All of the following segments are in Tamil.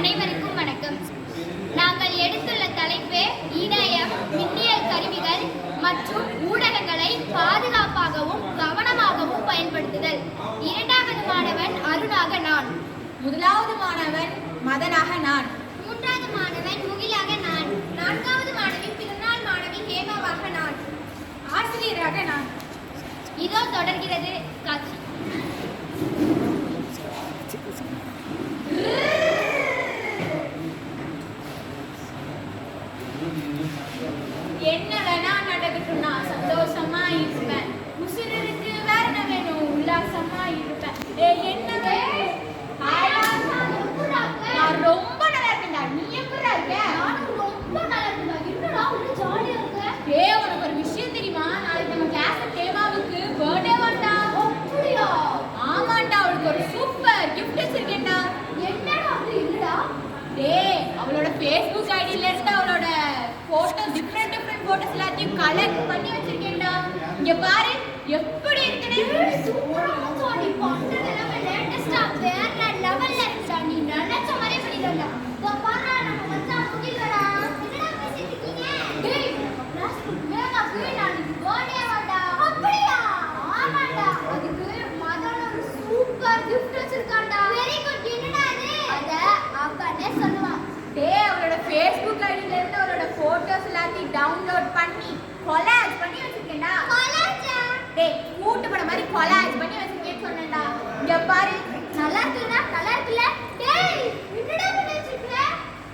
அனைவருக்கும் வணக்கம். நாங்கள் எடுத்துள்ள தலைப்பு இணையம், மின்னியல் கருவிகள் மற்றும் ஊடகங்களை பாதுகாப்பாகவும் கவனமாகவும் பயன்படுத்துதல். இரண்டாவது மாணவன் அருணாக நான். முதலாவது மாணவன் மதனாக நான். மூன்றாவது மாணவன் முகிலாக நான். நான்காவது மாணவி பிறநாள் மாணவி ஹேமாவாக நான். ஆசிரியராக நான். இதோ தொடர்கிறது காட்சி. என்ன வேணா நடக்கட்டும், நான் சந்தோஷமா இருப்பேன். உசிருக்கு வேற என்ன வேணும், உல்லாசமா இருப்பேன். என்னது நான் ரொம்ப நல்லா இருக்கேன்டா. நீ எப்படி இருக்க? நானும் ரொம்ப நல்லா இருக்கேன். என்னடா ஒரு ஜாலியா இருக்க? உனக்கு ஒரு விஷயம் தெரியுமா? நாளைக்கு நம்ம கிளாஸ்ல ஹேமாவுக்கு பர்த்டே வந்தா. அப்படியா? ஆமாண்டா, அவளுக்கு ஒரு சூப்பர் கிஃப்ட் வச்சிருக்கேன்டா. என்னடா அது? இல்லடா. அவளோட Facebook ஐடியில இருந்து அவளோட போட்டோ டிஃபரெண்ட் போட்டோஸ் எல்லாத்தையும் கலெக்ட் பண்ணி வச்சிருக்கேன்டா. இங்க பாரு எப்படி இருக்குன்னு. சூப்பரா ஜாலி பண்றதெல்லாம் லேட்டஸ்டா வேற லெவல்ல இருக்கா. நீ நினைச்ச மாதிரி பண்ணிடடா. இதோ பாரு நம்ம மச்சான் முகிலடா. என்னடா பேசிட்டு இருக்கீங்க? கிளாஸ்க்கு மேலாக்கு நாளைக்கு பர்த்டே வாடா. அப்படியா? ஆமாடா. அதுக்கு மதன் ஒரு சூப்பர் gift வச்சிருக்கான்டா. Very good. என்னடா அது? அத அவனே சொல்லுவான். அவளோட Facebook ஐடியில இருந்து அவளோட போட்டோஸ் எல்லாத்தையும் டவுன்லோட் பண்ணி கொலாஜ் பண்ணி வச்சிருக்கேன்டா. கொலாஜா? கூட்டு படம் மாதிரி கொலாஜ் பண்ணி வச்சிருக்கேன்னு சொன்னேன்டா. இங்க பாரு, நல்லா இருக்குடா. நல்லா இருக்குல? என்னடா பண்ணி வச்சிருக்க?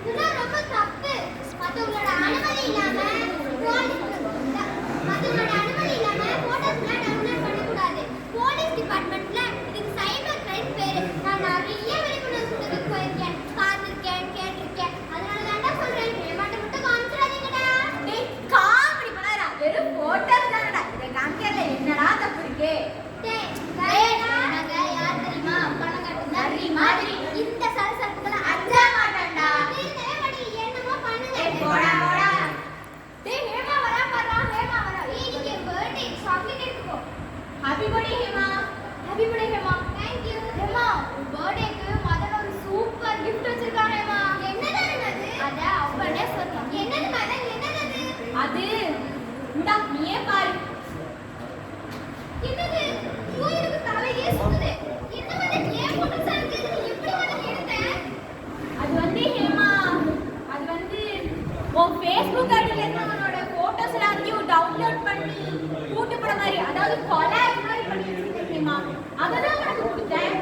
இதெல்லாம் ரொம்ப தப்பு. மத்தவங்களோட அனுமதி இல்லாம போட்டோஸ்லாம் டவுன்லோட் பண்ணக்கூடாது. போலீஸ் டிபார்ட்மெண்ட்ல இதுக்கு சைபர் கிரைம் பேரு. நான் நிறைய விழிப்புணர்வு கூட்டத்துக்கு போயிருக்கேன், பார்த்திருக்கேன், கேட்டிருக்கேன். அதனால தான்டா சொல்றேன், ஏமாட்ட மட்டும் காமிச்சிடாதீங்கடா. காமெடி பண்ணாரா? வெறும் போட்டோஸ் தானடா. இதை காமிக்கல என்னடா தப்பு இருக்கு? நாங்க யார் தெரியுமா? பணம் கட்டுன நரி மாதிரி. இந்த சலசலப்புகளை அஞ்ச மாட்டான்டா. என்னமோ பண்ணுங்க. போடா போடா. ஹேமா வரா பாரா. ஹேமா வரா. நீங்க பர்த்டே சாக்லேட் எடுத்துக்கோ. Happy birthday Hema. Happy birthday Hema. Thank you. Hema, உன் பர்த்டேக்கு மதன் ஒரு சூப்பர் gift வச்சிருக்கான் ஹேமா. என்னடா அது? அத அவனே சொல்றான். என்னது மதன்? என்னது அது? அது இந்தா நீயே பாரு. என்னது? கோயிலுக்கு தலையே சுத்துது. என்ன மதன் ஏன் போட்டோஸ் இருக்கு? நீ எப்படி மதன் எடுத்த? அது வந்து ஹேமா, அது வந்து உன் Facebook ஐடியில இருந்து அவனோட போட்டோஸ் எல்லாத்தையும் டவுன்லோட் பண்ணி கூட்டு படம் மாதிரி, அதாவது கொலாஜ் மாதிரி பண்ணி வச்சிருக்கேன் ஹேமா. அததான் உனக்கு கொடுத்தேன்.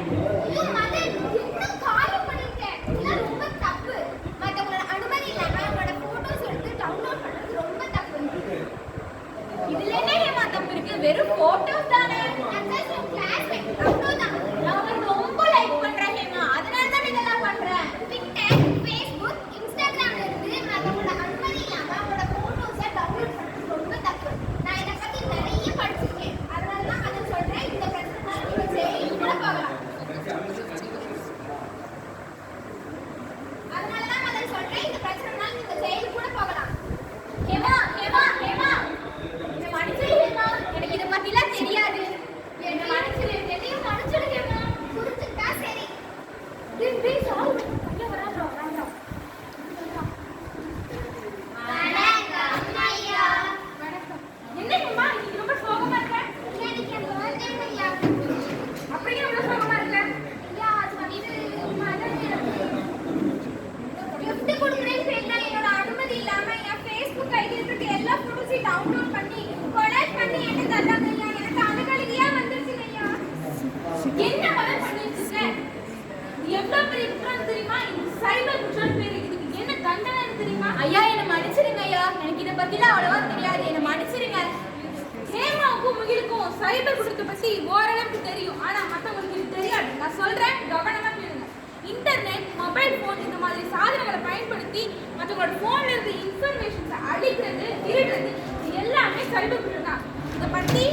ஐயோ மதன், என்ன காரியம் பண்ணிருக்க? இதெல்லாம் ரொம்ப தப்பு. மத்தவங்களோட அனுமதி இல்லாம அவங்களோட போட்டோஸ் எடுத்து டவுன்லோட் பண்றது ரொம்ப தப்பு. இதுல என்ன ஹேமா தப்பு இருக்கு? வெறும் போட்டோஸ் தானே. கிளாஸ்மேட் அவ்வளவுதான். நான் உனக்கு ரொம்ப லைக் பண்றேன் ஹேமா, அதனால தான் இதெல்லாம் பண்றேன். ட்விட்டர், ஃபேஸ்புக், இன்ஸ்டாகிராம்ல இருந்து மத்தவங்களோட அனுமதி இல்லாம அவங்களோட போட்டோஸை டவுன்லோட் பண்றது ரொம்ப தப்பு. நான் இதை பத்தி நிறைய படிச்சிருக்கேன். அதனால தான் அதை சொல்றேன். இந்த பிரச்சனை நீங்க ஜெயிலுக்கு கூட போகலாம். அதனால தான் அதை சொல்றேன். இந்த பிரச்சனை நீங்க ஜெயிலுக்கு கூட போகலாம். ஹேமா ஹேமா ஹேமா, என்னை மன்னிச்சிரு ஹேமா, எனக்கு இதை பத்திலாம் தெரியாது. என்ன மன்னிச்சிரு. எதையும் மன்னிச்சிடுங்கம்மா. புரிஞ்சுக்கிட்டா சரி. ப்ளீஸ் ஆல் ஐயா வராங்க. வணக்கம் ஐயா. வணக்கம். என்ன ஹேமா இன்னைக்கு ரொம்ப சோகமா இருக்க? எனக்கு என் பர்த்டே ஐயா. அப்படியே ரொம்ப சோகமா இருக்க? ஐயா, அது வந்து மதன் gift கொடுக்குறேன்னு சொல்லிட்டு என்னோட அனுமதி இல்லாம என் Facebook ஐடியில் இருக்க எல்லா போட்டோஸையும் டவுன்லோட் பண்ணி கொலாஜ் பண்ணி என்ன தந்தாங்க ஐயா. எனக்கு அழுகழுகையா வந்துருச்சுங்க ஐயா. என்ன மதன் பண்ணி வச்சிருக்க? இது எவ்வளவு பெரிய குற்றம் தெரியுமா? இது சைபர் குற்றம் பேரு. இதுக்கு என்ன தண்டனை தெரியுமா? ஐயா என்னை மன்னிச்சிருங்க ஐயா, எனக்கு இதை பத்திலாம் அவ்வளவா தெரியாது, என்னை மன்னிச்சிருங்க. ஹேமாவுக்கும் முகிலுக்கும் சைபர் குற்றத்தை பத்தி ஓரளவுக்கு தெரியும், ஆனா மத்தவங்களுக்கு இது தெரியாது. நான் சொல்றேன், கவனமா